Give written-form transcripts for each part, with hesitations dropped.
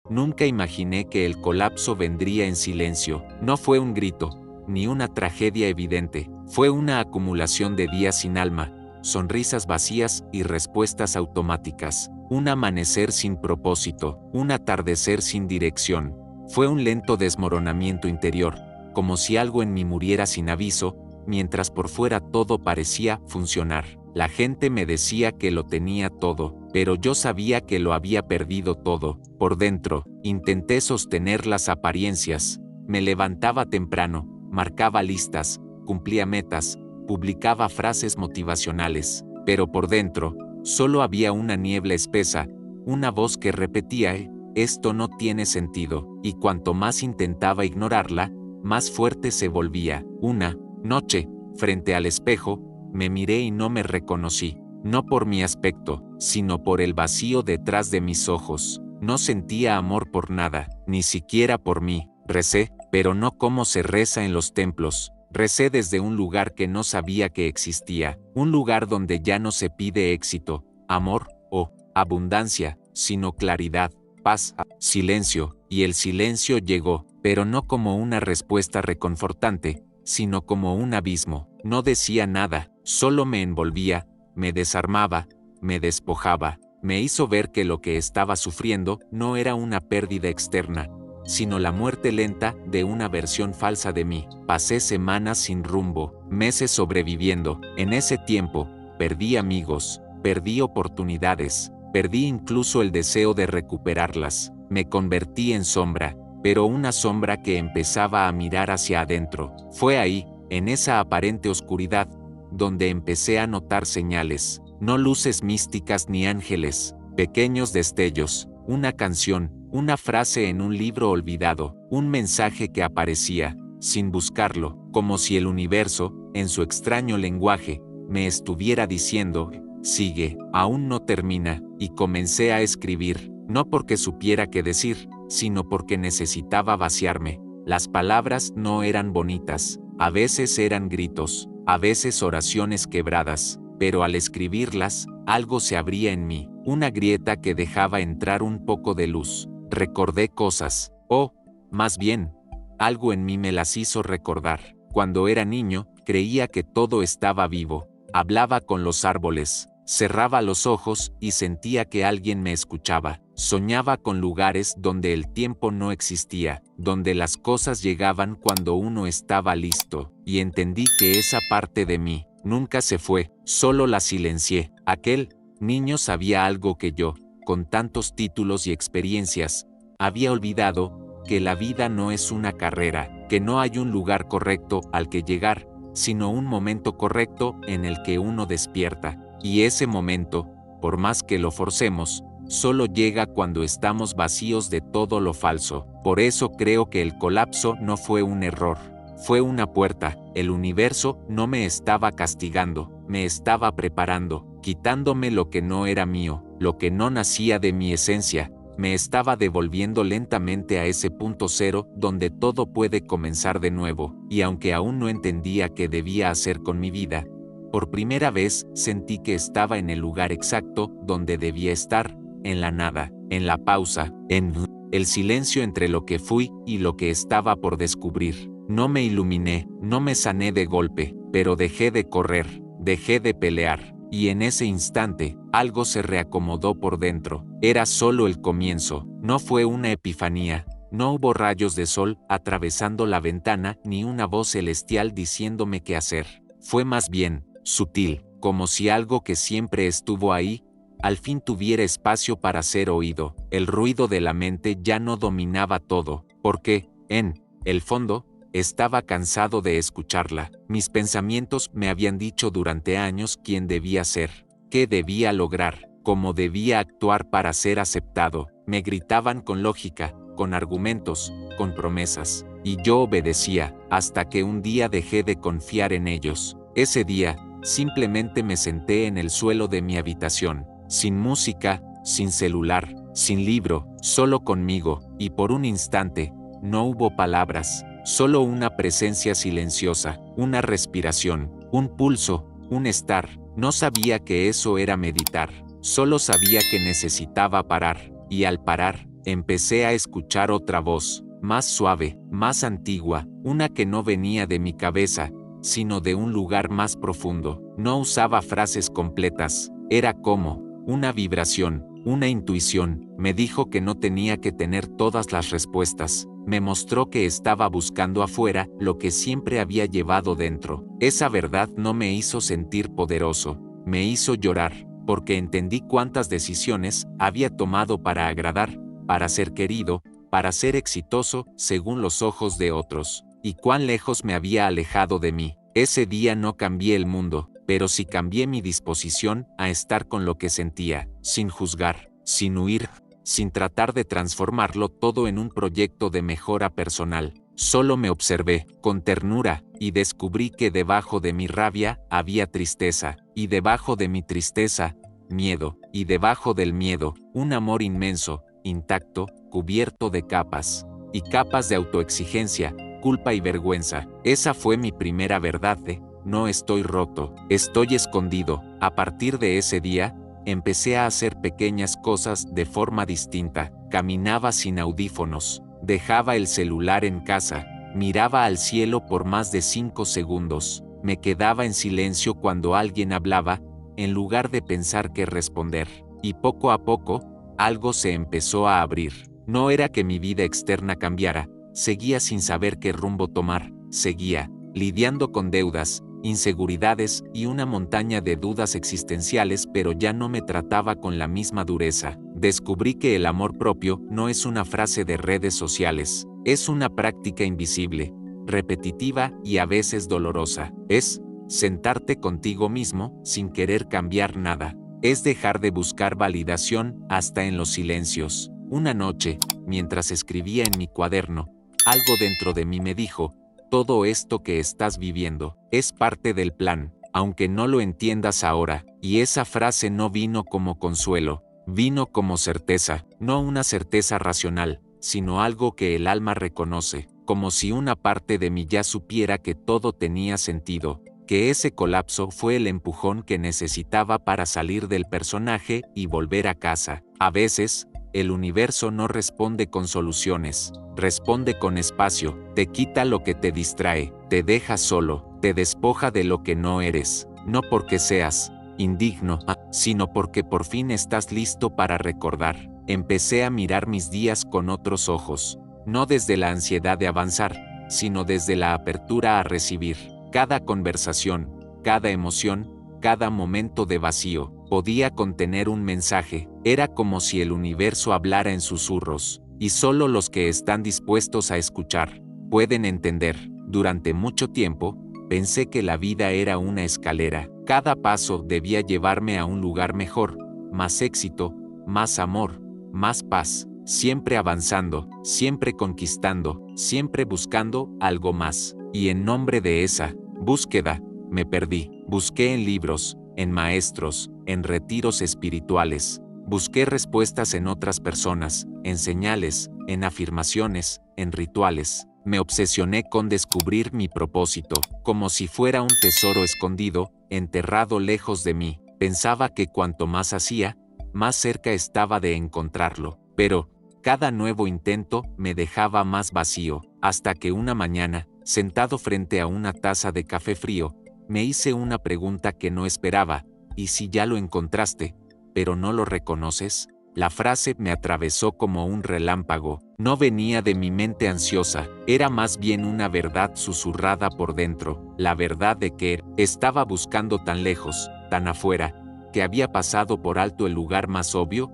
Nunca imaginé que el colapso vendría en silencio. No fue un grito, ni una tragedia evidente. Fue una acumulación de días sin alma, sonrisas vacías y respuestas automáticas. Un amanecer sin propósito, un atardecer sin dirección. Fue un lento desmoronamiento interior, como si algo en mí muriera sin aviso, mientras por fuera todo parecía funcionar. La gente me decía que lo tenía todo, pero yo sabía que lo había perdido todo. Por dentro, intenté sostener las apariencias. Me levantaba temprano, marcaba listas, cumplía metas, publicaba frases motivacionales, pero por dentro, solo había una niebla espesa, una voz que repetía, esto no tiene sentido, y cuanto más intentaba ignorarla, más fuerte se volvía. Una noche, frente al espejo, me miré y no me reconocí, no por mi aspecto, sino por el vacío detrás de mis ojos. No sentía amor por nada, ni siquiera por mí. Recé, pero no como se reza en los templos. Recé desde un lugar que no sabía que existía, un lugar donde ya no se pide éxito, amor o abundancia, sino claridad, paz, silencio, y el silencio llegó, pero no como una respuesta reconfortante, sino como un abismo. No decía nada, solo me envolvía, me desarmaba, me despojaba, me hizo ver que lo que estaba sufriendo no era una pérdida externa, sino la muerte lenta de una versión falsa de mí. Pasé semanas sin rumbo, meses sobreviviendo. En ese tiempo, perdí amigos, perdí oportunidades, perdí incluso el deseo de recuperarlas. Me convertí en sombra, pero una sombra que empezaba a mirar hacia adentro. Fue ahí, en esa aparente oscuridad, donde empecé a notar señales, no luces místicas ni ángeles, pequeños destellos, una canción, una frase en un libro olvidado, un mensaje que aparecía, sin buscarlo, como si el universo, en su extraño lenguaje, me estuviera diciendo, sigue, aún no termina, y comencé a escribir, no porque supiera qué decir, sino porque necesitaba vaciarme. Las palabras no eran bonitas, a veces eran gritos, a veces oraciones quebradas, pero al escribirlas, algo se abría en mí, una grieta que dejaba entrar un poco de luz. Recordé cosas, o, más bien, algo en mí me las hizo recordar. Cuando era niño, creía que todo estaba vivo. Hablaba con los árboles, cerraba los ojos y sentía que alguien me escuchaba. Soñaba con lugares donde el tiempo no existía, donde las cosas llegaban cuando uno estaba listo, y entendí que esa parte de mí nunca se fue, solo la silencié. Aquel niño sabía algo que yo, con tantos títulos y experiencias, había olvidado, que la vida no es una carrera, que no hay un lugar correcto al que llegar, sino un momento correcto en el que uno despierta, y ese momento, por más que lo forcemos, solo llega cuando estamos vacíos de todo lo falso. Por eso creo que el colapso no fue un error, fue una puerta. El universo no me estaba castigando, me estaba preparando, quitándome lo que no era mío, lo que no nacía de mi esencia. Me estaba devolviendo lentamente a ese punto cero donde todo puede comenzar de nuevo, y aunque aún no entendía qué debía hacer con mi vida, por primera vez sentí que estaba en el lugar exacto donde debía estar, en la nada, en la pausa, en el silencio entre lo que fui y lo que estaba por descubrir. No me iluminé, no me sané de golpe, pero dejé de correr, dejé de pelear. Y en ese instante, algo se reacomodó por dentro. Era solo el comienzo, no fue una epifanía, no hubo rayos de sol atravesando la ventana ni una voz celestial diciéndome qué hacer. Fue más bien, sutil, como si algo que siempre estuvo ahí, al fin tuviera espacio para ser oído. El ruido de la mente ya no dominaba todo, porque, en el fondo, estaba cansado de escucharla. Mis pensamientos me habían dicho durante años quién debía ser, qué debía lograr, cómo debía actuar para ser aceptado. Me gritaban con lógica, con argumentos, con promesas, y yo obedecía, hasta que un día dejé de confiar en ellos. Ese día, simplemente me senté en el suelo de mi habitación, sin música, sin celular, sin libro, solo conmigo, y por un instante, no hubo palabras. Solo una presencia silenciosa, una respiración, un pulso, un estar. No sabía que eso era meditar, solo sabía que necesitaba parar, y al parar, empecé a escuchar otra voz, más suave, más antigua, una que no venía de mi cabeza, sino de un lugar más profundo. No usaba frases completas, era como una vibración, una intuición. Me dijo que no tenía que tener todas las respuestas. Me mostró que estaba buscando afuera lo que siempre había llevado dentro. Esa verdad no me hizo sentir poderoso, me hizo llorar, porque entendí cuántas decisiones había tomado para agradar, para ser querido, para ser exitoso según los ojos de otros, y cuán lejos me había alejado de mí. Ese día no cambié el mundo, pero sí cambié mi disposición a estar con lo que sentía, sin juzgar, sin huir, sin tratar de transformarlo todo en un proyecto de mejora personal. Solo me observé, con ternura, y descubrí que debajo de mi rabia había tristeza, y debajo de mi tristeza, miedo, y debajo del miedo, un amor inmenso, intacto, cubierto de capas, y capas de autoexigencia, culpa y vergüenza. Esa fue mi primera verdad de, no estoy roto, estoy escondido. A partir de ese día, empecé a hacer pequeñas cosas de forma distinta. Caminaba sin audífonos, dejaba el celular en casa, miraba al cielo por más de 5 segundos, me quedaba en silencio cuando alguien hablaba, en lugar de pensar qué responder. Y poco a poco, algo se empezó a abrir. No era que mi vida externa cambiara, seguía sin saber qué rumbo tomar, seguía lidiando con deudas, inseguridades y una montaña de dudas existenciales, pero ya no me trataba con la misma dureza. Descubrí que el amor propio no es una frase de redes sociales, es una práctica invisible, repetitiva y a veces dolorosa. Es sentarte contigo mismo sin querer cambiar nada. Es dejar de buscar validación hasta en los silencios. Una noche, mientras escribía en mi cuaderno, algo dentro de mí me dijo, todo esto que estás viviendo es parte del plan, aunque no lo entiendas ahora. Y esa frase no vino como consuelo, vino como certeza, no una certeza racional, sino algo que el alma reconoce, como si una parte de mí ya supiera que todo tenía sentido, que ese colapso fue el empujón que necesitaba para salir del personaje y volver a casa. A veces, el universo no responde con soluciones, responde con espacio, te quita lo que te distrae, te deja solo, te despoja de lo que no eres, no porque seas indigno, sino porque por fin estás listo para recordar. Empecé a mirar mis días con otros ojos, no desde la ansiedad de avanzar, sino desde la apertura a recibir. Cada conversación, cada emoción, cada momento de vacío, podía contener un mensaje. Era como si el universo hablara en susurros, y solo los que están dispuestos a escuchar pueden entender. Durante mucho tiempo, pensé que la vida era una escalera. Cada paso debía llevarme a un lugar mejor, más éxito, más amor, más paz, siempre avanzando, siempre conquistando, siempre buscando algo más. Y en nombre de esa búsqueda, me perdí. Busqué en libros, en maestros, en retiros espirituales. Busqué respuestas en otras personas, en señales, en afirmaciones, en rituales. Me obsesioné con descubrir mi propósito, como si fuera un tesoro escondido, enterrado lejos de mí. Pensaba que cuanto más hacía, más cerca estaba de encontrarlo. Pero, cada nuevo intento me dejaba más vacío, hasta que una mañana, sentado frente a una taza de café frío, me hice una pregunta que no esperaba, ¿y si ya lo encontraste, pero no lo reconoces? La frase me atravesó como un relámpago. No venía de mi mente ansiosa, era más bien una verdad susurrada por dentro, la verdad de que estaba buscando tan lejos, tan afuera, que había pasado por alto el lugar más obvio.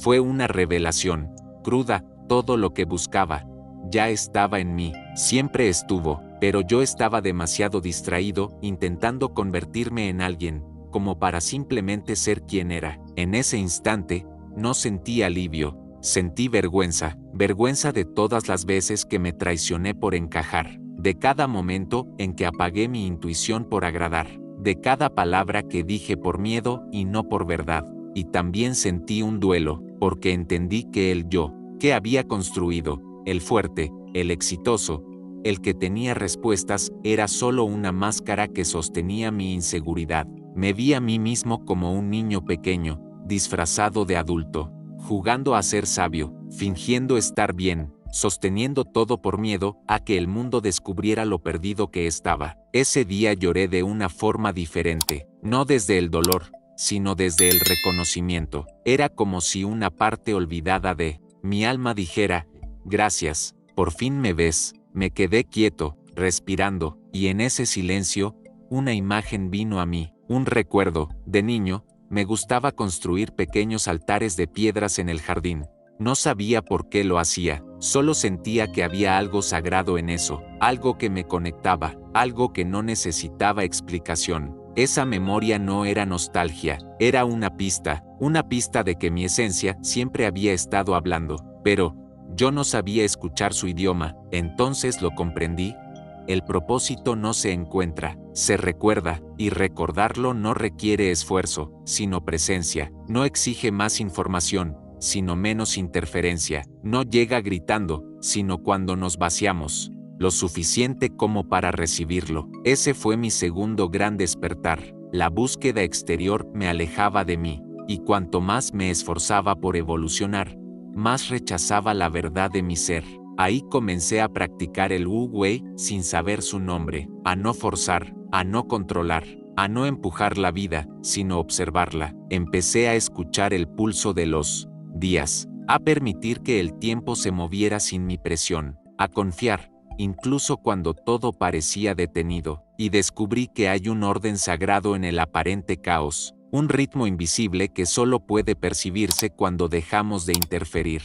Fue una revelación, cruda, todo lo que buscaba ya estaba en mí, siempre estuvo, pero yo estaba demasiado distraído, intentando convertirme en alguien, como para simplemente ser quien era. En ese instante, no sentí alivio, sentí vergüenza, vergüenza de todas las veces que me traicioné por encajar, de cada momento en que apagué mi intuición por agradar, de cada palabra que dije por miedo y no por verdad. Y también sentí un duelo, porque entendí que el yo, que había construido, el fuerte, el exitoso, el que tenía respuestas, era solo una máscara que sostenía mi inseguridad. Me vi a mí mismo como un niño pequeño, disfrazado de adulto, jugando a ser sabio, fingiendo estar bien, sosteniendo todo por miedo a que el mundo descubriera lo perdido que estaba. Ese día lloré de una forma diferente, no desde el dolor, sino desde el reconocimiento. Era como si una parte olvidada de mi alma dijera, gracias, por fin me ves. Me quedé quieto, respirando, y en ese silencio, una imagen vino a mí, un recuerdo. De niño, me gustaba construir pequeños altares de piedras en el jardín. No sabía por qué lo hacía, solo sentía que había algo sagrado en eso, algo que me conectaba, algo que no necesitaba explicación. Esa memoria no era nostalgia, era una pista de que mi esencia siempre había estado hablando, pero yo no sabía escuchar su idioma. Entonces lo comprendí. El propósito no se encuentra, se recuerda, y recordarlo no requiere esfuerzo, sino presencia. No exige más información, sino menos interferencia. No llega gritando, sino cuando nos vaciamos, lo suficiente como para recibirlo. Ese fue mi segundo gran despertar. La búsqueda exterior me alejaba de mí, y cuanto más me esforzaba por evolucionar, más rechazaba la verdad de mi ser. Ahí comencé a practicar el Wu Wei sin saber su nombre, a no forzar, a no controlar, a no empujar la vida, sino observarla. Empecé a escuchar el pulso de los días, a permitir que el tiempo se moviera sin mi presión, a confiar, incluso cuando todo parecía detenido, y descubrí que hay un orden sagrado en el aparente caos, un ritmo invisible que solo puede percibirse cuando dejamos de interferir.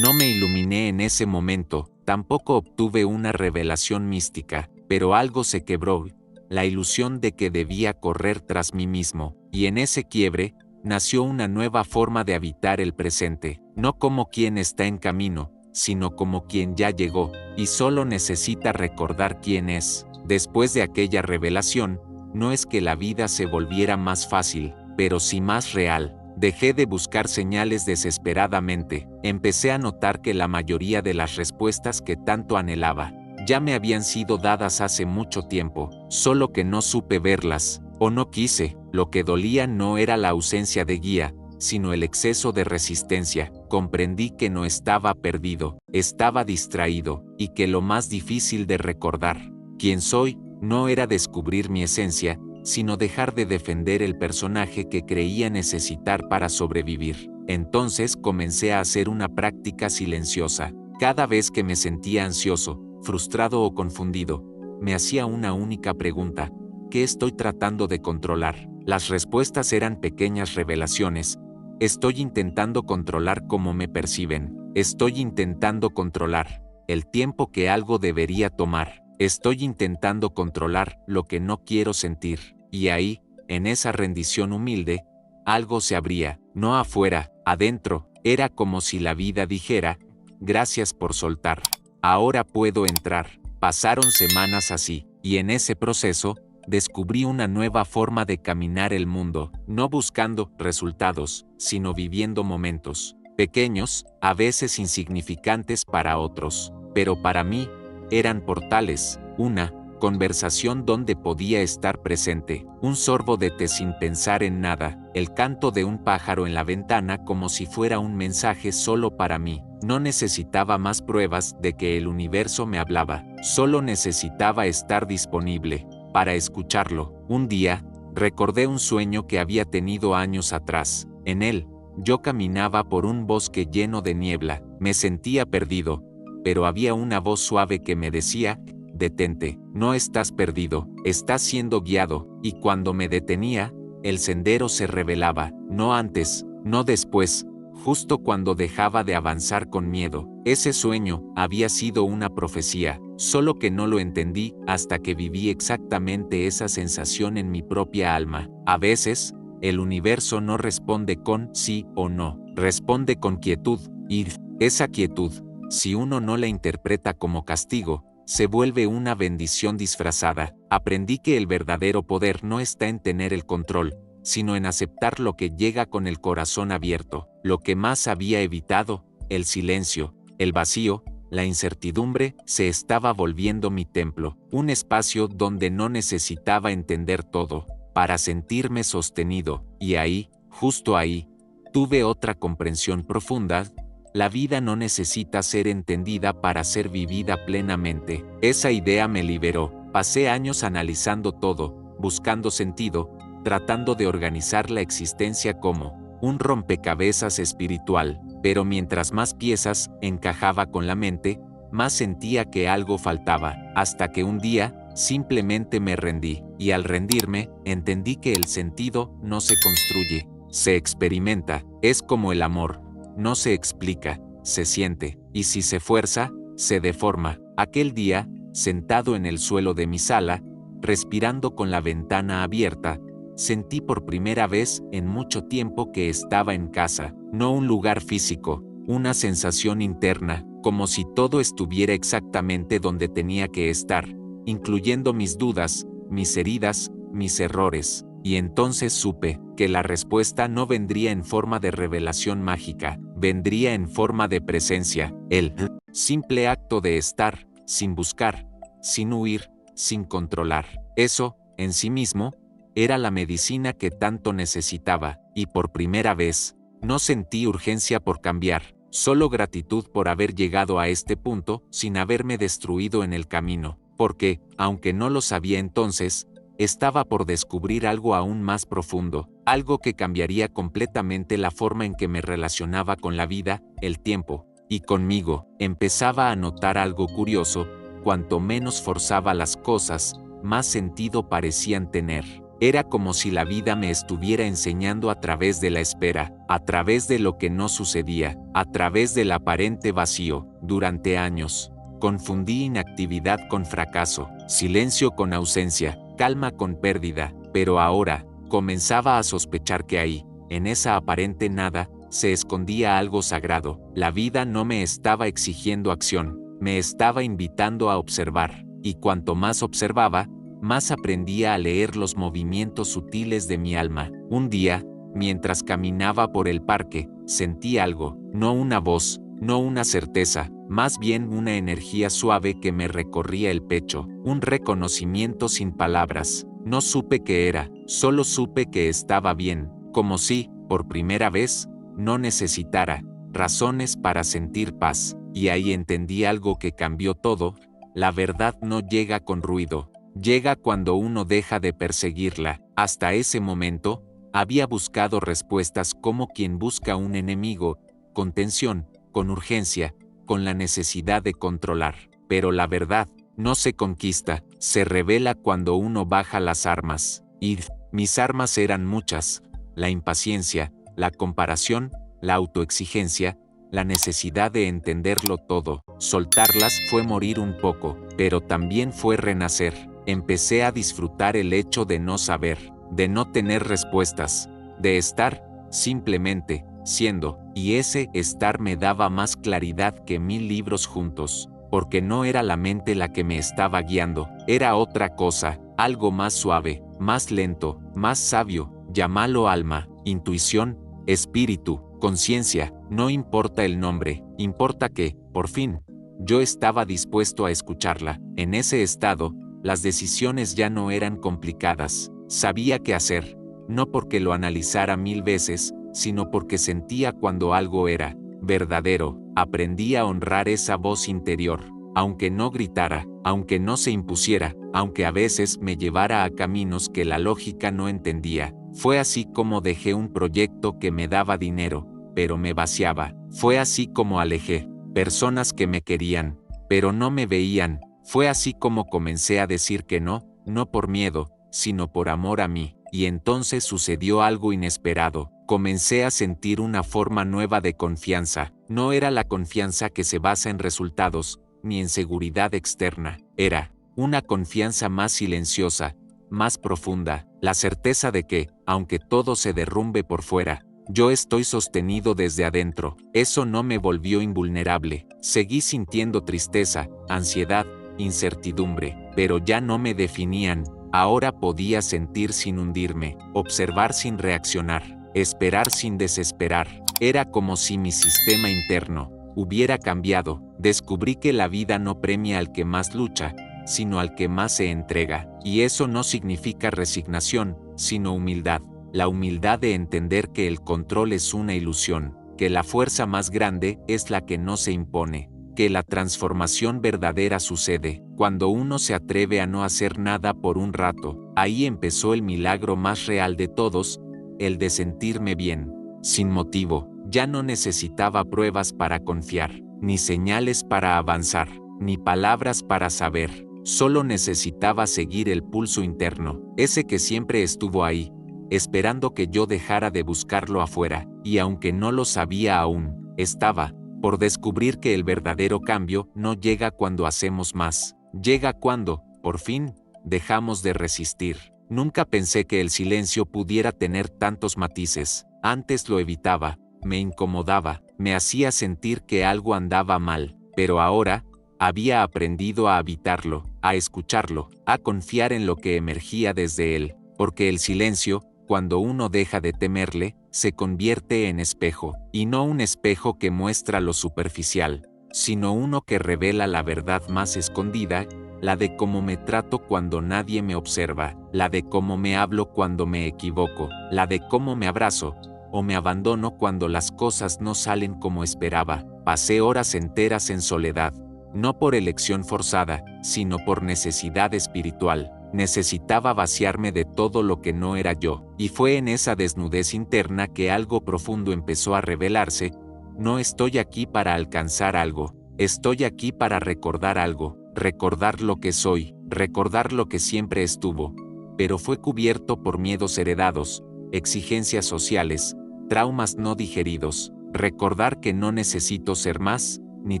No me iluminé en ese momento, tampoco obtuve una revelación mística, pero algo se quebró, la ilusión de que debía correr tras mí mismo, y en ese quiebre, nació una nueva forma de habitar el presente, no como quien está en camino, sino como quien ya llegó, y solo necesita recordar quién es. Después de aquella revelación, no es que la vida se volviera más fácil, pero sí más real. Dejé de buscar señales desesperadamente, empecé a notar que la mayoría de las respuestas que tanto anhelaba, ya me habían sido dadas hace mucho tiempo, solo que no supe verlas, o no quise. Lo que dolía no era la ausencia de guía, sino el exceso de resistencia. Comprendí que no estaba perdido, estaba distraído, y que lo más difícil de recordar, quién soy, no era descubrir mi esencia, sino dejar de defender el personaje que creía necesitar para sobrevivir. Entonces comencé a hacer una práctica silenciosa. Cada vez que me sentía ansioso, frustrado o confundido, me hacía una única pregunta: ¿qué estoy tratando de controlar? Las respuestas eran pequeñas revelaciones. Estoy intentando controlar cómo me perciben. Estoy intentando controlar el tiempo que algo debería tomar. Estoy intentando controlar lo que no quiero sentir. Y ahí, en esa rendición humilde, algo se abría, no afuera, adentro. Era como si la vida dijera: gracias por soltar. Ahora puedo entrar. Pasaron semanas así, y en ese proceso, descubrí una nueva forma de caminar el mundo, no buscando resultados, sino viviendo momentos pequeños, a veces insignificantes para otros, pero para mí, eran portales. Una conversación donde podía estar presente, un sorbo de té sin pensar en nada, el canto de un pájaro en la ventana como si fuera un mensaje solo para mí. No necesitaba más pruebas de que el universo me hablaba, solo necesitaba estar disponible para escucharlo. Un día, recordé un sueño que había tenido años atrás. En él, yo caminaba por un bosque lleno de niebla, me sentía perdido, pero había una voz suave que me decía: detente, no estás perdido, estás siendo guiado. Y cuando me detenía, el sendero se revelaba, no antes, no después, justo cuando dejaba de avanzar con miedo. Ese sueño había sido una profecía, solo que no lo entendí hasta que viví exactamente esa sensación en mi propia alma. A veces, el universo no responde con sí o no, responde con quietud, y esa quietud, si uno no la interpreta como castigo, se vuelve una bendición disfrazada. Aprendí que el verdadero poder no está en tener el control, sino en aceptar lo que llega con el corazón abierto. Lo que más había evitado, el silencio, el vacío, la incertidumbre, se estaba volviendo mi templo, un espacio donde no necesitaba entender todo, para sentirme sostenido, y ahí, justo ahí, tuve otra comprensión profunda. La vida no necesita ser entendida para ser vivida plenamente. Esa idea me liberó. Pasé años analizando todo, buscando sentido, tratando de organizar la existencia como un rompecabezas espiritual, pero mientras más piezas encajaba con la mente, más sentía que algo faltaba, hasta que un día, simplemente me rendí, y al rendirme, entendí que el sentido no se construye, se experimenta, es como el amor, no se explica, se siente, y si se fuerza, se deforma. Aquel día, sentado en el suelo de mi sala, respirando con la ventana abierta, sentí por primera vez en mucho tiempo que estaba en casa, no un lugar físico, una sensación interna, como si todo estuviera exactamente donde tenía que estar, incluyendo mis dudas, mis heridas, mis errores, y entonces supe que la respuesta no vendría en forma de revelación mágica, vendría en forma de presencia, el simple acto de estar, sin buscar, sin huir, sin controlar. Eso, en sí mismo, era la medicina que tanto necesitaba, y por primera vez, no sentí urgencia por cambiar, solo gratitud por haber llegado a este punto sin haberme destruido en el camino, porque, aunque no lo sabía entonces, estaba por descubrir algo aún más profundo, algo que cambiaría completamente la forma en que me relacionaba con la vida, el tiempo, y conmigo. Empezaba a notar algo curioso: cuanto menos forzaba las cosas, más sentido parecían tener. Era como si la vida me estuviera enseñando a través de la espera, a través de lo que no sucedía, a través del aparente vacío. Durante años, confundí inactividad con fracaso, silencio con ausencia, calma con pérdida, pero ahora, comenzaba a sospechar que ahí, en esa aparente nada, se escondía algo sagrado. La vida no me estaba exigiendo acción, me estaba invitando a observar, y cuanto más observaba, más aprendía a leer los movimientos sutiles de mi alma. Un día, mientras caminaba por el parque, sentí algo, no una voz, no una certeza, más bien una energía suave que me recorría el pecho, un reconocimiento sin palabras. No supe qué era, solo supe que estaba bien, como si, por primera vez, no necesitara razones para sentir paz. Y ahí entendí algo que cambió todo: la verdad no llega con ruido, llega cuando uno deja de perseguirla. Hasta ese momento, había buscado respuestas como quien busca un enemigo, con tensión, con urgencia, con la necesidad de controlar. Pero la verdad no se conquista, se revela cuando uno baja las armas. Y mis armas eran muchas: la impaciencia, la comparación, la autoexigencia, la necesidad de entenderlo todo. Soltarlas fue morir un poco, pero también fue renacer. Empecé a disfrutar el hecho de no saber, de no tener respuestas, de estar, simplemente, siendo, y ese estar me daba más claridad que 1000 libros juntos, porque no era la mente la que me estaba guiando, era otra cosa, algo más suave, más lento, más sabio. Llámalo alma, intuición, espíritu, conciencia, no importa el nombre, importa que, por fin, yo estaba dispuesto a escucharla. En ese estado, las decisiones ya no eran complicadas, sabía qué hacer, no porque lo analizara 1000 veces, sino porque sentía cuando algo era verdadero. Aprendí a honrar esa voz interior, aunque no gritara, aunque no se impusiera, aunque a veces me llevara a caminos que la lógica no entendía. Fue así como dejé un proyecto que me daba dinero, pero me vaciaba. Fue así como alejé personas que me querían, pero no me veían. Fue así como comencé a decir que no, no por miedo, sino por amor a mí. Y entonces sucedió algo inesperado. Comencé a sentir una forma nueva de confianza. No era la confianza que se basa en resultados, ni en seguridad externa. Era una confianza más silenciosa, más profunda, la certeza de que, aunque todo se derrumbe por fuera, yo estoy sostenido desde adentro. Eso no me volvió invulnerable. Seguí sintiendo tristeza, ansiedad, incertidumbre, pero ya no me definían. Ahora podía sentir sin hundirme, observar sin reaccionar, esperar sin desesperar. Era como si mi sistema interno hubiera cambiado. Descubrí que la vida no premia al que más lucha, sino al que más se entrega. Y eso no significa resignación, sino humildad. la humildad de entender que el control es una ilusión, que la fuerza más grande es la que no se impone, que la transformación verdadera sucede cuando uno se atreve a no hacer nada por un rato. Ahí empezó el milagro más real de todos, el de sentirme bien, sin motivo. Ya no necesitaba pruebas para confiar, ni señales para avanzar, ni palabras para saber. Solo necesitaba seguir el pulso interno, ese que siempre estuvo ahí, esperando que yo dejara de buscarlo afuera, y aunque no lo sabía aún, estaba por descubrir que el verdadero cambio no llega cuando hacemos más, llega cuando, por fin, dejamos de resistir. Nunca pensé que el silencio pudiera tener tantos matices. Antes lo evitaba, me incomodaba, me hacía sentir que algo andaba mal, pero ahora había aprendido a habitarlo, a escucharlo, a confiar en lo que emergía desde él, porque el silencio, cuando uno deja de temerle, se convierte en espejo, y no un espejo que muestra lo superficial, sino uno que revela la verdad más escondida, la de cómo me trato cuando nadie me observa, la de cómo me hablo cuando me equivoco, la de cómo me abrazo o me abandono cuando las cosas no salen como esperaba. Pasé horas enteras en soledad, no por elección forzada, sino por necesidad espiritual. Necesitaba vaciarme de todo lo que no era yo, y fue en esa desnudez interna que algo profundo empezó a revelarse. No estoy aquí para alcanzar algo, estoy aquí para recordar algo, recordar lo que soy, recordar lo que siempre estuvo, pero fue cubierto por miedos heredados, exigencias sociales, traumas no digeridos. Recordar que no necesito ser más, ni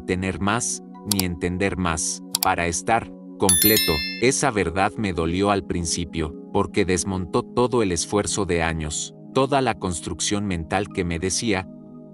tener más, ni entender más, para estar completo. Esa verdad me dolió al principio, porque desmontó todo el esfuerzo de años, toda la construcción mental que me decía,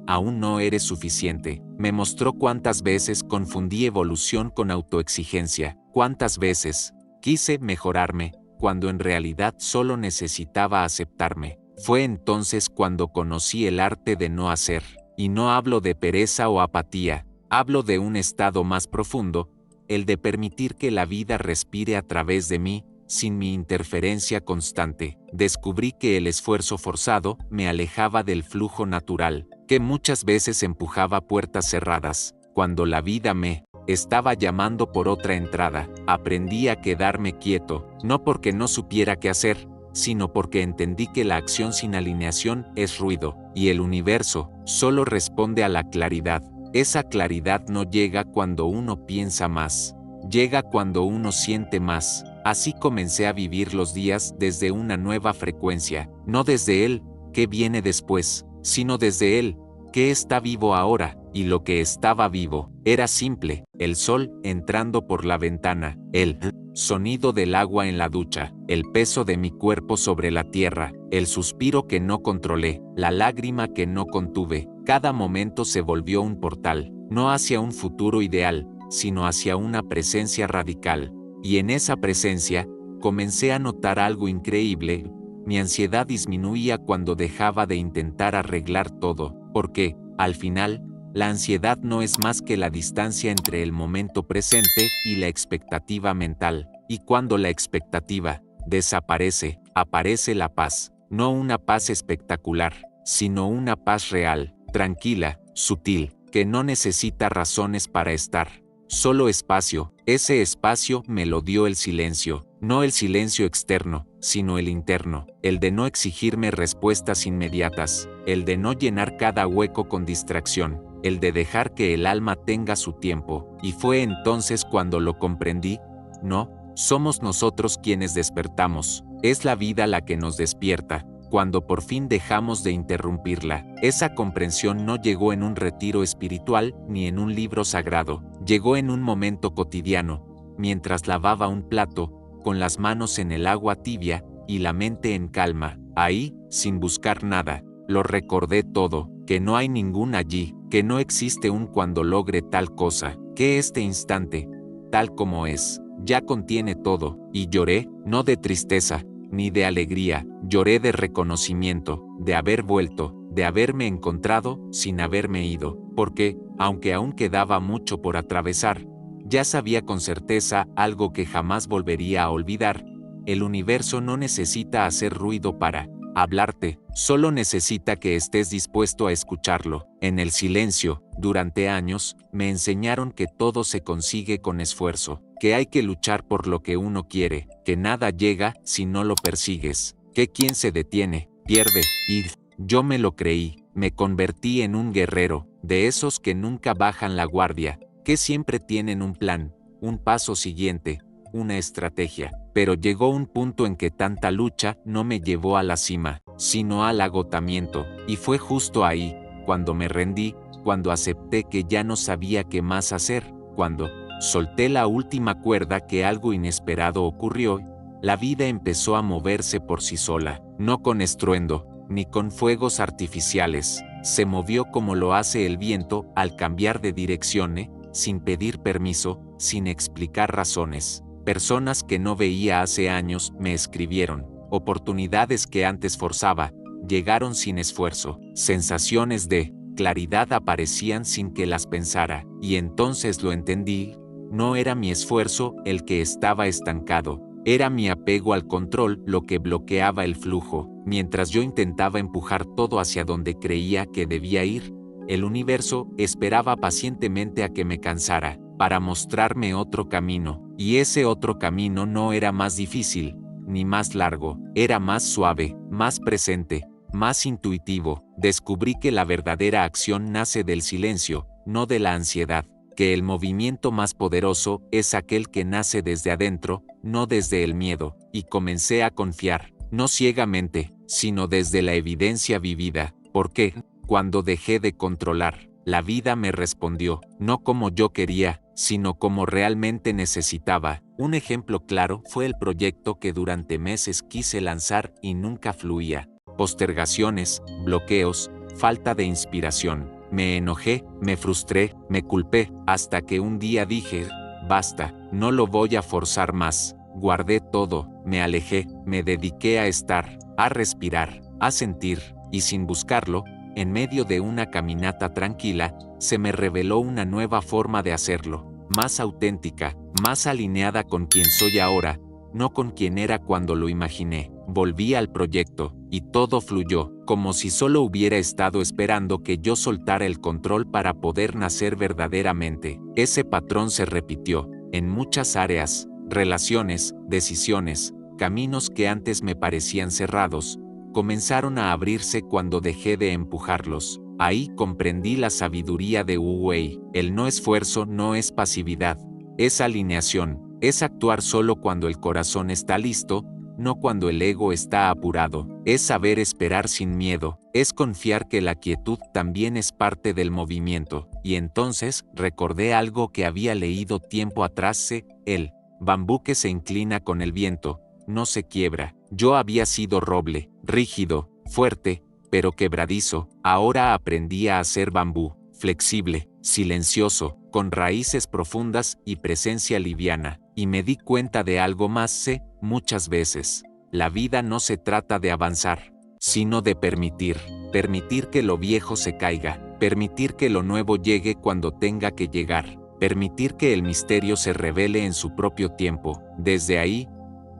aún no eres suficiente. Me mostró cuántas veces confundí evolución con autoexigencia, cuántas veces quise mejorarme, cuando en realidad solo necesitaba aceptarme. Fue entonces cuando conocí el arte de no hacer, y no hablo de pereza o apatía, hablo de un estado más profundo, el de permitir que la vida respire a través de mí, sin mi interferencia constante. Descubrí que el esfuerzo forzado me alejaba del flujo natural, que muchas veces empujaba puertas cerradas, cuando la vida me estaba llamando por otra entrada. Aprendí a quedarme quieto, no porque no supiera qué hacer, sino porque entendí que la acción sin alineación es ruido, y el universo solo responde a la claridad. Esa claridad no llega cuando uno piensa más, llega cuando uno siente más. Así comencé a vivir los días desde una nueva frecuencia, no desde él, que viene después, sino desde él, que está vivo ahora, y lo que estaba vivo era simple: el sol entrando por la ventana, el sonido del agua en la ducha, el peso de mi cuerpo sobre la tierra, el suspiro que no controlé, la lágrima que no contuve. Cada momento se volvió un portal, no hacia un futuro ideal, sino hacia una presencia radical. Y en esa presencia, comencé a notar algo increíble. Mi ansiedad disminuía cuando dejaba de intentar arreglar todo, porque, al final, la ansiedad no es más que la distancia entre el momento presente y la expectativa mental. Y cuando la expectativa desaparece, aparece la paz. No una paz espectacular, sino una paz real, tranquila, sutil, que no necesita razones para estar. Solo espacio. Ese espacio me lo dio el silencio, no el silencio externo, sino el interno, el de no exigirme respuestas inmediatas, el de no llenar cada hueco con distracción, el de dejar que el alma tenga su tiempo. Y fue entonces cuando lo comprendí: no somos nosotros quienes despertamos, es la vida la que nos despierta. Cuando por fin dejamos de interrumpirla, esa comprensión no llegó en un retiro espiritual ni en un libro sagrado, llegó en un momento cotidiano, mientras lavaba un plato, con las manos en el agua tibia y la mente en calma. Ahí, sin buscar nada, lo recordé todo, que no hay ningún allí, que no existe un cuando logre tal cosa, que este instante, tal como es, ya contiene todo. Y lloré, no de tristeza, ni de alegría, lloré de reconocimiento, de haber vuelto, de haberme encontrado sin haberme ido, porque, aunque aún quedaba mucho por atravesar, ya sabía con certeza algo que jamás volvería a olvidar: el universo no necesita hacer ruido para hablarte, solo necesita que estés dispuesto a escucharlo. En el silencio, durante años, me enseñaron que todo se consigue con esfuerzo, que hay que luchar por lo que uno quiere, que nada llega si no lo persigues, que quien se detiene, pierde, y yo me lo creí, me convertí en un guerrero, de esos que nunca bajan la guardia, que siempre tienen un plan, un paso siguiente, una estrategia. Pero llegó un punto en que tanta lucha no me llevó a la cima, sino al agotamiento, y fue justo ahí, cuando me rendí, cuando acepté que ya no sabía qué más hacer, cuando solté la última cuerda, que algo inesperado ocurrió. La vida empezó a moverse por sí sola, no con estruendo, ni con fuegos artificiales. Se movió como lo hace el viento al cambiar de dirección, sin pedir permiso, sin explicar razones. Personas que no veía hace años me escribieron. Oportunidades que antes forzaba llegaron sin esfuerzo. Sensaciones de claridad aparecían sin que las pensara. Y entonces lo entendí. No era mi esfuerzo el que estaba estancado. Era mi apego al control lo que bloqueaba el flujo. Mientras yo intentaba empujar todo hacia donde creía que debía ir, el universo esperaba pacientemente a que me cansara, para mostrarme otro camino, y ese otro camino no era más difícil, ni más largo, era más suave, más presente, más intuitivo. Descubrí que la verdadera acción nace del silencio, no de la ansiedad, que el movimiento más poderoso es aquel que nace desde adentro, no desde el miedo, y comencé a confiar, no ciegamente, sino desde la evidencia vivida, porque, cuando dejé de controlar, la vida me respondió, no como yo quería, sino como realmente necesitaba. Un ejemplo claro fue el proyecto que durante meses quise lanzar y nunca fluía. Postergaciones, bloqueos, falta de inspiración. Me enojé, me frustré, me culpé, hasta que un día dije, basta, no lo voy a forzar más. Guardé todo, me alejé, me dediqué a estar, a respirar, a sentir, y sin buscarlo, en medio de una caminata tranquila, se me reveló una nueva forma de hacerlo, más auténtica, más alineada con quien soy ahora, no con quien era cuando lo imaginé. Volví al proyecto, y todo fluyó, como si solo hubiera estado esperando que yo soltara el control para poder nacer verdaderamente. Ese patrón se repitió, en muchas áreas, relaciones, decisiones, caminos que antes me parecían cerrados, comenzaron a abrirse cuando dejé de empujarlos. Ahí comprendí la sabiduría de Wu Wei. El no esfuerzo no es pasividad, es alineación, es actuar solo cuando el corazón está listo, no cuando el ego está apurado, es saber esperar sin miedo, es confiar que la quietud también es parte del movimiento. Y entonces recordé algo que había leído tiempo atrás: el bambú que se inclina con el viento no se quiebra. Yo había sido roble, rígido, fuerte, pero quebradizo. Ahora aprendía a ser bambú, flexible, silencioso, con raíces profundas y presencia liviana. Y me di cuenta de algo más: muchas veces, la vida no se trata de avanzar, sino de permitir. Permitir que lo viejo se caiga, permitir que lo nuevo llegue cuando tenga que llegar, permitir que el misterio se revele en su propio tiempo. Desde ahí,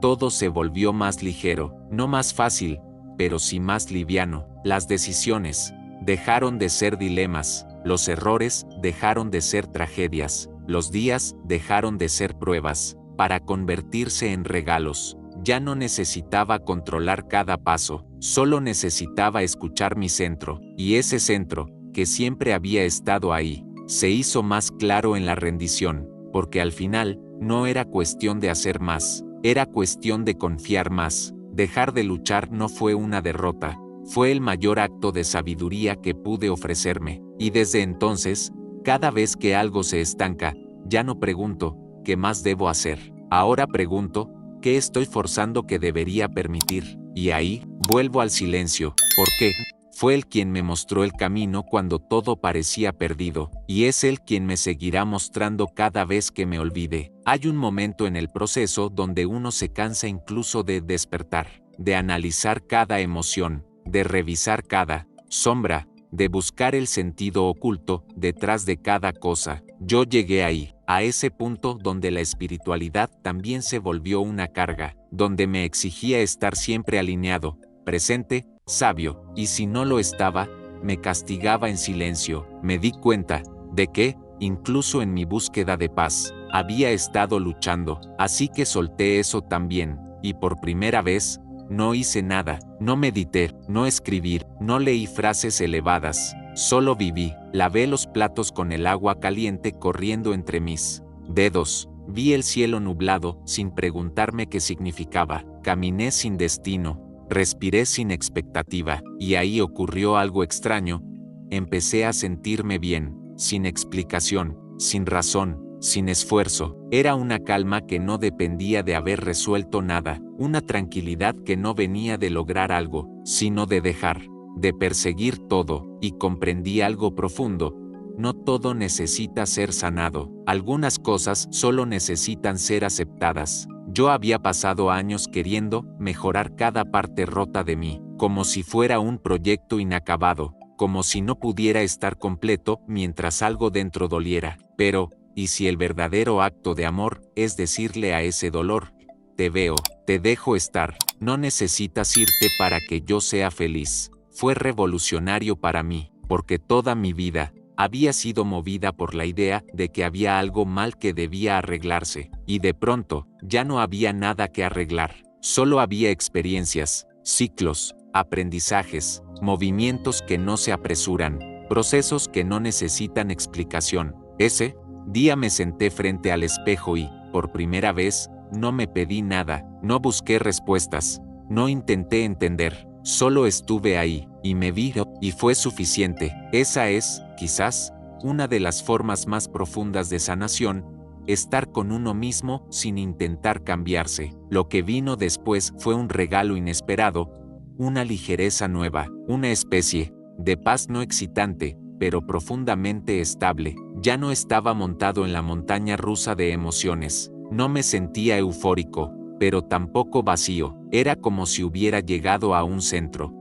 todo se volvió más ligero, no más fácil, pero sí más liviano. Las decisiones dejaron de ser dilemas, los errores dejaron de ser tragedias, los días dejaron de ser pruebas, para convertirse en regalos. Ya no necesitaba controlar cada paso, solo necesitaba escuchar mi centro, y ese centro, que siempre había estado ahí, se hizo más claro en la rendición, porque al final, no era cuestión de hacer más, era cuestión de confiar más. Dejar de luchar no fue una derrota, fue el mayor acto de sabiduría que pude ofrecerme, y desde entonces, cada vez que algo se estanca, ya no pregunto, ¿qué más debo hacer? Ahora pregunto, ¿qué estoy forzando que debería permitir? Y ahí, vuelvo al silencio, porque fue él quien me mostró el camino cuando todo parecía perdido, y es él quien me seguirá mostrando cada vez que me olvide. Hay un momento en el proceso donde uno se cansa incluso de despertar, de analizar cada emoción, de revisar cada sombra, de buscar el sentido oculto detrás de cada cosa. Yo llegué ahí, a ese punto donde la espiritualidad también se volvió una carga, donde me exigía estar siempre alineado, presente, sabio, y si no lo estaba, me castigaba en silencio. Me di cuenta de que, incluso en mi búsqueda de paz, había estado luchando, así que solté eso también, y por primera vez, no hice nada, no medité, no escribí, no leí frases elevadas, solo viví, lavé los platos con el agua caliente corriendo entre mis dedos, vi el cielo nublado sin preguntarme qué significaba, caminé sin destino, respiré sin expectativa, y ahí ocurrió algo extraño, empecé a sentirme bien, sin explicación, sin razón, sin esfuerzo. Era una calma que no dependía de haber resuelto nada, una tranquilidad que no venía de lograr algo, sino de dejar, de perseguir todo, y comprendí algo profundo. No todo necesita ser sanado, algunas cosas solo necesitan ser aceptadas. Yo había pasado años queriendo mejorar cada parte rota de mí, como si fuera un proyecto inacabado, como si no pudiera estar completo mientras algo dentro doliera. Pero, ¿y si el verdadero acto de amor es decirle a ese dolor, te veo, te dejo estar, no necesitas irte para que yo sea feliz? Fue revolucionario para mí, porque toda mi vida había sido movida por la idea de que había algo mal que debía arreglarse, y de pronto, ya no había nada que arreglar, solo había experiencias, ciclos, aprendizajes, movimientos que no se apresuran, procesos que no necesitan explicación. Ese día me senté frente al espejo y, por primera vez, no me pedí nada, no busqué respuestas, no intenté entender, solo estuve ahí, y me vi, y fue suficiente. Esa es, quizás, una de las formas más profundas de sanación, estar con uno mismo sin intentar cambiarse. Lo que vino después fue un regalo inesperado, una ligereza nueva, una especie de paz no excitante, pero profundamente estable. Ya no estaba montado en la montaña rusa de emociones, no me sentía eufórico, pero tampoco vacío. Era como si hubiera llegado a un centro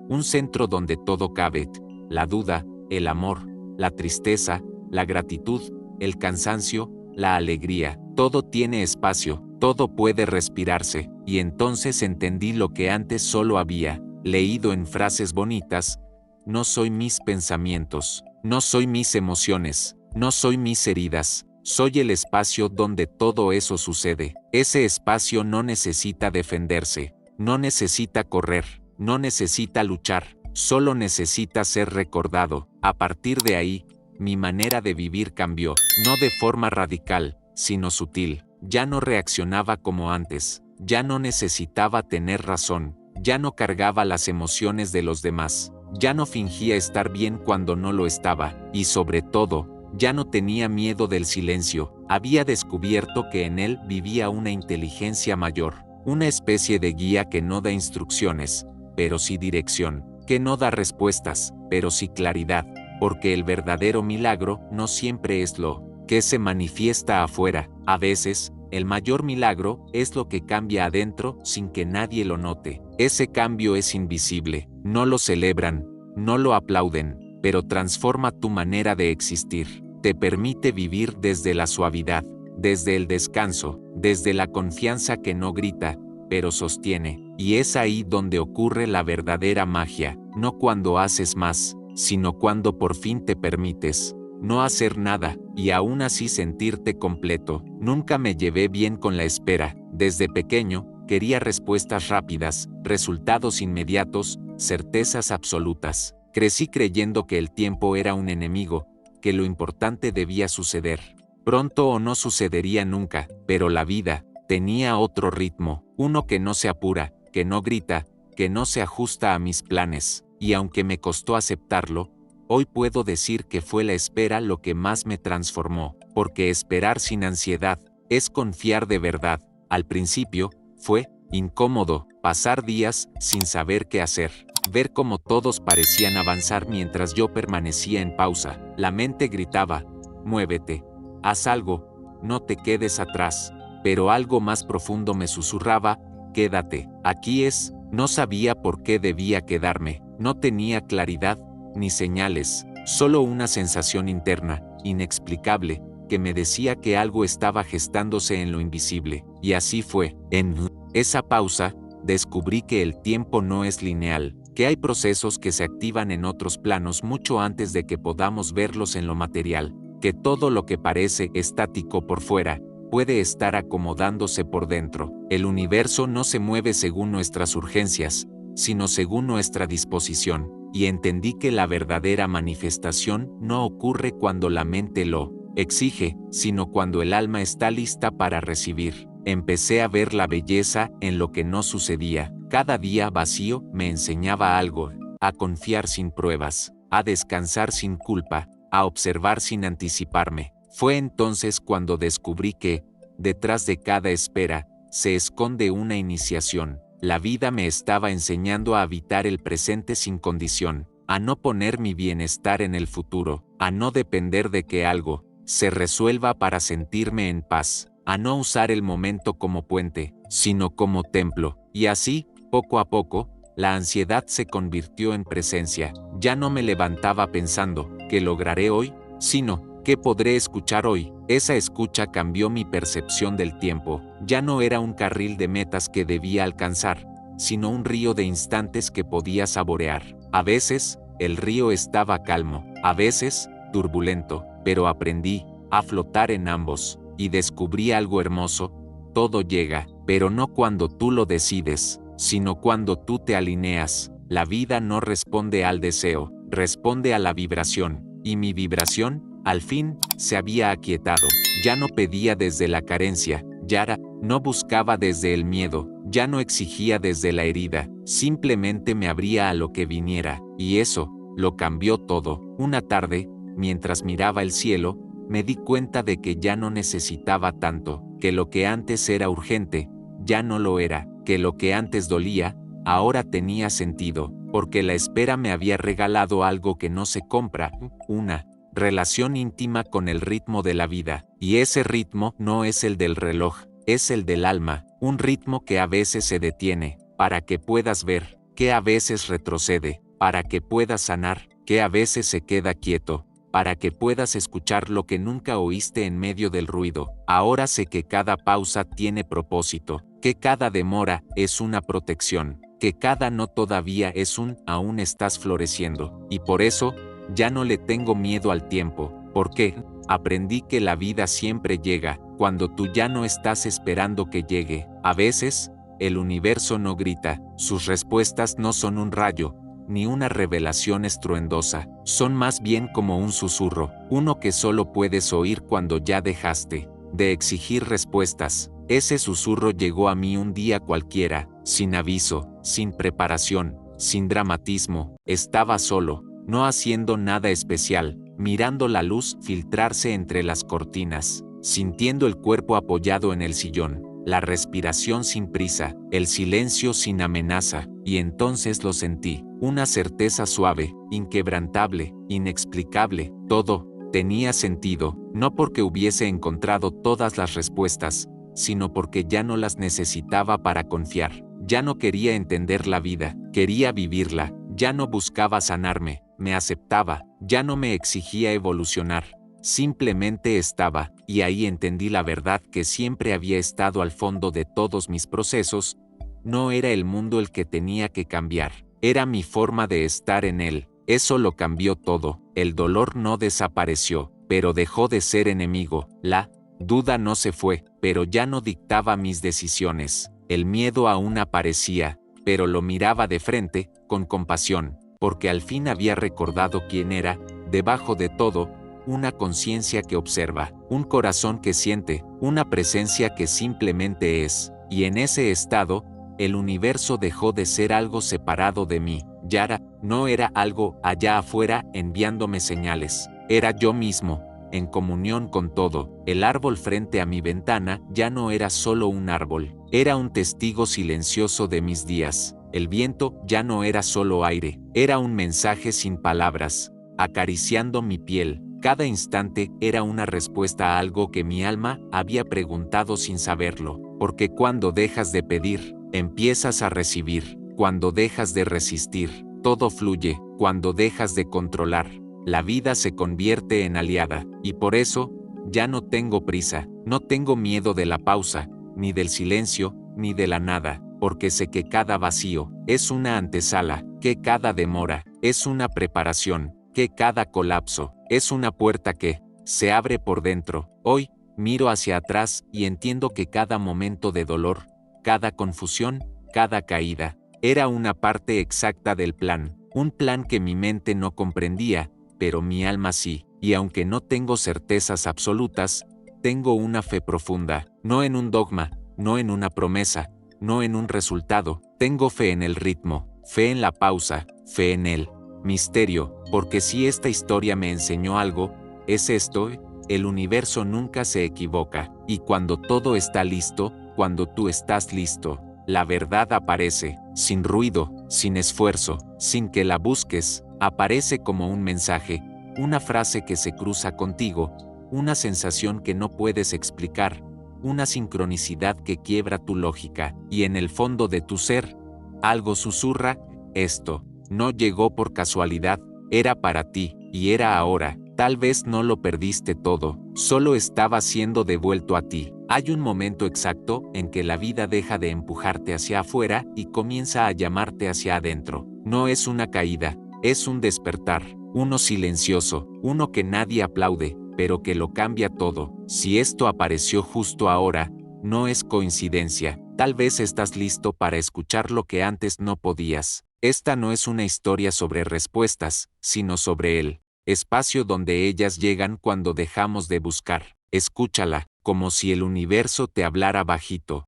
donde todo cabe, la duda, el amor, la tristeza, la gratitud, el cansancio, la alegría, todo tiene espacio, todo puede respirarse, y entonces entendí lo que antes solo había leído en frases bonitas: no soy mis pensamientos, no soy mis emociones, no soy mis heridas, soy el espacio donde todo eso sucede. Ese espacio no necesita defenderse, no necesita correr, no necesita luchar, solo necesita ser recordado. A partir de ahí, mi manera de vivir cambió, no de forma radical, sino sutil. Ya no reaccionaba como antes, ya no necesitaba tener razón, ya no cargaba las emociones de los demás, ya no fingía estar bien cuando no lo estaba, y sobre todo, ya no tenía miedo del silencio. Había descubierto que en él vivía una inteligencia mayor, una especie de guía que no da instrucciones, pero sí dirección, que no da respuestas, pero sí claridad, porque el verdadero milagro no siempre es lo que se manifiesta afuera. A veces, el mayor milagro es lo que cambia adentro sin que nadie lo note. Ese cambio es invisible, no lo celebran, no lo aplauden, pero transforma tu manera de existir. Te permite vivir desde la suavidad, desde el descanso, desde la confianza que no grita, pero sostiene. Y es ahí donde ocurre la verdadera magia, no cuando haces más, sino cuando por fin te permites no hacer nada, y aún así sentirte completo. Nunca me llevé bien con la espera. Desde pequeño, quería respuestas rápidas, resultados inmediatos, certezas absolutas. Crecí creyendo que el tiempo era un enemigo, que lo importante debía suceder pronto o no sucedería nunca, pero la vida tenía otro ritmo, uno que no se apura, que no grita, que no se ajusta a mis planes, y aunque me costó aceptarlo, hoy puedo decir que fue la espera lo que más me transformó, porque esperar sin ansiedad es confiar de verdad. Al principio, fue incómodo pasar días sin saber qué hacer, ver cómo todos parecían avanzar mientras yo permanecía en pausa. La mente gritaba: muévete, haz algo, no te quedes atrás, pero algo más profundo me susurraba: quédate, aquí es. No sabía por qué debía quedarme, no tenía claridad ni señales, solo una sensación interna, inexplicable, que me decía que algo estaba gestándose en lo invisible. Y así fue. En esa pausa, descubrí que el tiempo no es lineal, que hay procesos que se activan en otros planos mucho antes de que podamos verlos en lo material, que todo lo que parece estático por fuera, puede estar acomodándose por dentro. El universo no se mueve según nuestras urgencias, sino según nuestra disposición, y entendí que la verdadera manifestación no ocurre cuando la mente lo exige, sino cuando el alma está lista para recibir. Empecé a ver la belleza en lo que no sucedía. Cada día vacío me enseñaba algo, a confiar sin pruebas, a descansar sin culpa, a observar sin anticiparme. Fue entonces cuando descubrí que, detrás de cada espera, se esconde una iniciación. La vida me estaba enseñando a habitar el presente sin condición, a no poner mi bienestar en el futuro, a no depender de que algo se resuelva para sentirme en paz, a no usar el momento como puente, sino como templo. Y así, poco a poco, la ansiedad se convirtió en presencia. Ya no me levantaba pensando, ¿qué lograré hoy?, sino, ¿qué podré escuchar hoy? Esa escucha cambió mi percepción del tiempo. Ya no era un carril de metas que debía alcanzar, sino un río de instantes que podía saborear. A veces, el río estaba calmo, a veces, turbulento, pero aprendí a flotar en ambos, y descubrí algo hermoso. Todo llega, pero no cuando tú lo decides, sino cuando tú te alineas. La vida no responde al deseo, responde a la vibración, y mi vibración, al fin, se había aquietado. Ya no pedía desde la carencia, ya no buscaba desde el miedo, ya no exigía desde la herida, simplemente me abría a lo que viniera, y eso lo cambió todo. Una tarde, mientras miraba el cielo, me di cuenta de que ya no necesitaba tanto, que lo que antes era urgente, ya no lo era, que lo que antes dolía, ahora tenía sentido, porque la espera me había regalado algo que no se compra, una relación íntima con el ritmo de la vida, y ese ritmo no es el del reloj, es el del alma, un ritmo que a veces se detiene, para que puedas ver, que a veces retrocede, para que puedas sanar, que a veces se queda quieto, para que puedas escuchar lo que nunca oíste en medio del ruido. Ahora sé que cada pausa tiene propósito, que cada demora es una protección, que cada no todavía es un aún estás floreciendo, y por eso, ya no le tengo miedo al tiempo, porque aprendí que la vida siempre llega, cuando tú ya no estás esperando que llegue. A veces, el universo no grita, sus respuestas no son un rayo, ni una revelación estruendosa, son más bien como un susurro, uno que solo puedes oír cuando ya dejaste de exigir respuestas. Ese susurro llegó a mí un día cualquiera, sin aviso, sin preparación, sin dramatismo. Estaba solo, no haciendo nada especial, mirando la luz filtrarse entre las cortinas, sintiendo el cuerpo apoyado en el sillón, la respiración sin prisa, el silencio sin amenaza, y entonces lo sentí, una certeza suave, inquebrantable, inexplicable. Todo tenía sentido, no porque hubiese encontrado todas las respuestas, sino porque ya no las necesitaba para confiar. Ya no quería entender la vida, quería vivirla. Ya no buscaba sanarme, me aceptaba, ya no me exigía evolucionar, simplemente estaba, y ahí entendí la verdad que siempre había estado al fondo de todos mis procesos. No era el mundo el que tenía que cambiar, era mi forma de estar en él. Eso lo cambió todo. El dolor no desapareció, pero dejó de ser enemigo. La duda no se fue, pero ya no dictaba mis decisiones. El miedo aún aparecía, pero lo miraba de frente, con compasión, porque al fin había recordado quién era. Debajo de todo, una conciencia que observa, un corazón que siente, una presencia que simplemente es, y en ese estado, el universo dejó de ser algo separado de mí. Ya no era algo allá afuera enviándome señales, era yo mismo, en comunión con todo. El árbol frente a mi ventana ya no era solo un árbol, era un testigo silencioso de mis días. El viento ya no era solo aire, era un mensaje sin palabras, acariciando mi piel. Cada instante era una respuesta a algo que mi alma había preguntado sin saberlo, porque cuando dejas de pedir, empiezas a recibir. Cuando dejas de resistir, todo fluye. Cuando dejas de controlar, la vida se convierte en aliada, y por eso, ya no tengo prisa, no tengo miedo de la pausa, ni del silencio, ni de la nada. porque sé que cada vacío es una antesala, que cada demora es una preparación, que cada colapso es una puerta que se abre por dentro. Hoy, miro hacia atrás y entiendo que cada momento de dolor, cada confusión, cada caída, era una parte exacta del plan, un plan que mi mente no comprendía, pero mi alma sí, y aunque no tengo certezas absolutas, tengo una fe profunda, no en un dogma, no en una promesa, no en un resultado, tengo fe en el ritmo, fe en la pausa, fe en el misterio, porque si esta historia me enseñó algo, es esto: el universo nunca se equivoca, y cuando todo está listo, cuando tú estás listo, la verdad aparece, sin ruido, sin esfuerzo, sin que la busques, aparece como un mensaje, una frase que se cruza contigo, una sensación que no puedes explicar, una sincronicidad que quiebra tu lógica, y en el fondo de tu ser, algo susurra: esto no llegó por casualidad, era para ti, y era ahora. Tal vez no lo perdiste todo, solo estaba siendo devuelto a ti. Hay un momento exacto en que la vida deja de empujarte hacia afuera y comienza a llamarte hacia adentro. No es una caída, es un despertar, uno silencioso, uno que nadie aplaude, pero que lo cambia todo. Si esto apareció justo ahora, no es coincidencia. Tal vez estás listo para escuchar lo que antes no podías. Esta no es una historia sobre respuestas, sino sobre el espacio donde ellas llegan cuando dejamos de buscar. Escúchala, como si el universo te hablara bajito,